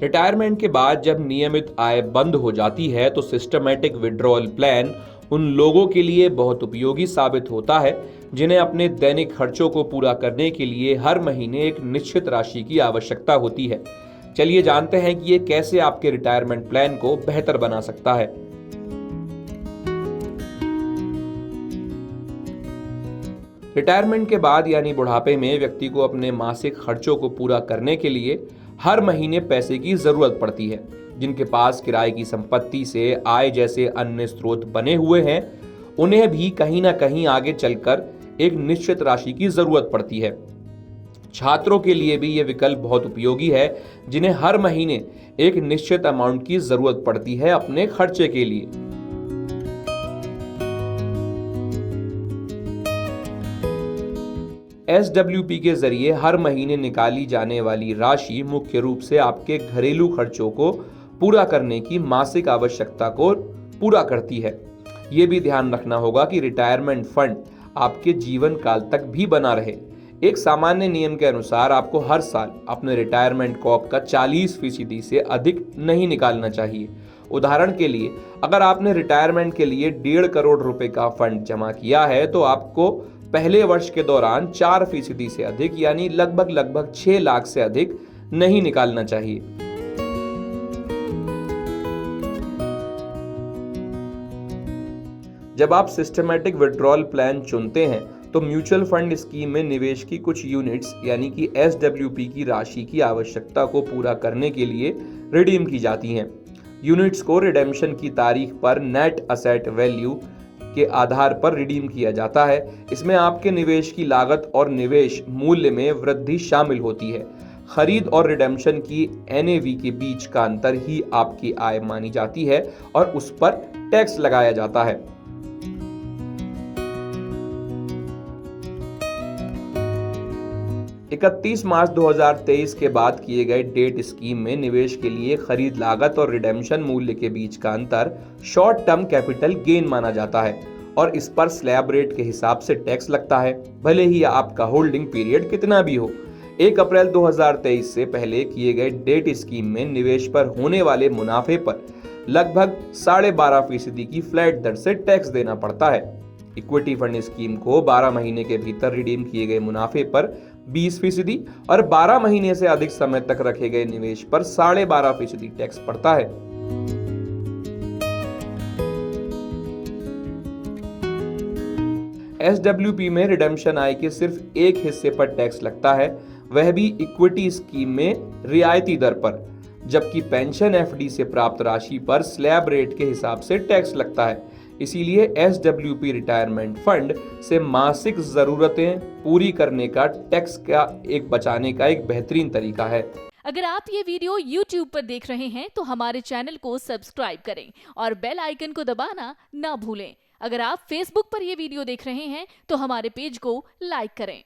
Retirement के बाद जब नियमित आय बंद हो जाती है तो सिस्टमैटिक विड्रॉल प्लान उन लोगों के लिए बहुत उपयोगी साबित होता है जिन्हें अपने दैनिक खर्चों को पूरा करने के लिए हर महीने एक निश्चित राशि की आवश्यकता होती है। चलिए जानते हैं कि ये कैसे आपके रिटायरमेंट प्लान को बेहतर बना सकता है। रिटायरमेंट के बाद यानी बुढ़ापे में व्यक्ति को अपने मासिक खर्चों को पूरा करने के लिए हर महीने पैसे की जरूरत पड़ती है। जिनके पास किराए की संपत्ति से आय जैसे अन्य स्रोत बने हुए हैं, उन्हें भी कहीं ना कहीं आगे चलकर एक निश्चित राशि की जरूरत पड़ती है। छात्रों के लिए भी यह विकल्प बहुत उपयोगी है, जिन्हें हर महीने एक निश्चित अमाउंट की जरूरत पड़ती है अपने खर्चे के लिए। SWP के जरिए हर महीने निकाली जाने वाली राशि मुख्य रूप से आपके घरेलू खर्चों को पूरा करने की मासिक आवश्यकता को पूरा करती है। ये भी ध्यान रखना होगा कि रिटायरमेंट फंड आपके जीवन काल तक भी बना रहे। एक सामान्य नियम के अनुसार आपको हर साल अपने रिटायरमेंट कॉप का 40% से अधिक नहीं निकालना चाहिए। उदाहरण के लिए, अगर आपने रिटायरमेंट के लिए 1.5 करोड़ रुपए का फंड जमा किया है तो आपको पहले वर्ष के दौरान 4% से अधिक यानी लगभग 6 लाख से अधिक नहीं निकालना चाहिए। जब आप सिस्टमैटिक विड्रॉल प्लान चुनते हैं तो म्यूचुअल फंड स्कीम में निवेश की कुछ यूनिट्स यानी कि SWP की राशि की आवश्यकता को पूरा करने के लिए रिडीम की जाती हैं। यूनिट्स को रिडेम्पशन की तारीख पर नेट असेट वैल्यू के आधार पर रिडीम किया जाता है। इसमें आपके निवेश की लागत और निवेश मूल्य में वृद्धि शामिल होती है। खरीद और रिडेम्पशन की NAV के बीच का अंतर ही आपकी आय मानी जाती है और उस पर टैक्स लगाया जाता है। मार्च 31 2023 के बाद किए गए डेट स्कीम में निवेश के लिए खरीद लागत और रिडेम्पशन मूल्य के बीच का अंतर शॉर्ट टर्म कैपिटल गेन माना जाता है और इस पर स्लैब रेट के हिसाब से टैक्स लगता है, भले ही आपका होल्डिंग पीरियड कितना भी हो। 1 अप्रैल 2023 से पहले किए गए डेट स्कीम में निवेश पर होने वाले मुनाफे पर लगभग 12.5% की फ्लैट दर से टैक्स देना पड़ता है। इक्विटी फंड स्कीम को 12 महीने के भीतर रिडीम किए गए मुनाफे पर 20% और 12 महीने से अधिक समय तक रखे गए निवेश पर 12.5% टैक्स पड़ता है। SWP में रिडेम्पशन आय के सिर्फ एक हिस्से पर टैक्स लगता है, वह भी इक्विटी स्कीम में रियायती दर पर, जबकि पेंशन FD से प्राप्त राशि पर स्लैब रेट के हिसाब से टैक्स लगता है। इसीलिए SWP रिटायरमेंट फंड से मासिक जरूरतें पूरी करने का टैक्स का बचाने का एक बेहतरीन तरीका है। अगर आप ये वीडियो YouTube पर देख रहे हैं तो हमारे चैनल को सब्सक्राइब करें और बेल आइकन को दबाना ना भूलें। अगर आप Facebook पर ये वीडियो देख रहे हैं तो हमारे पेज को लाइक करें।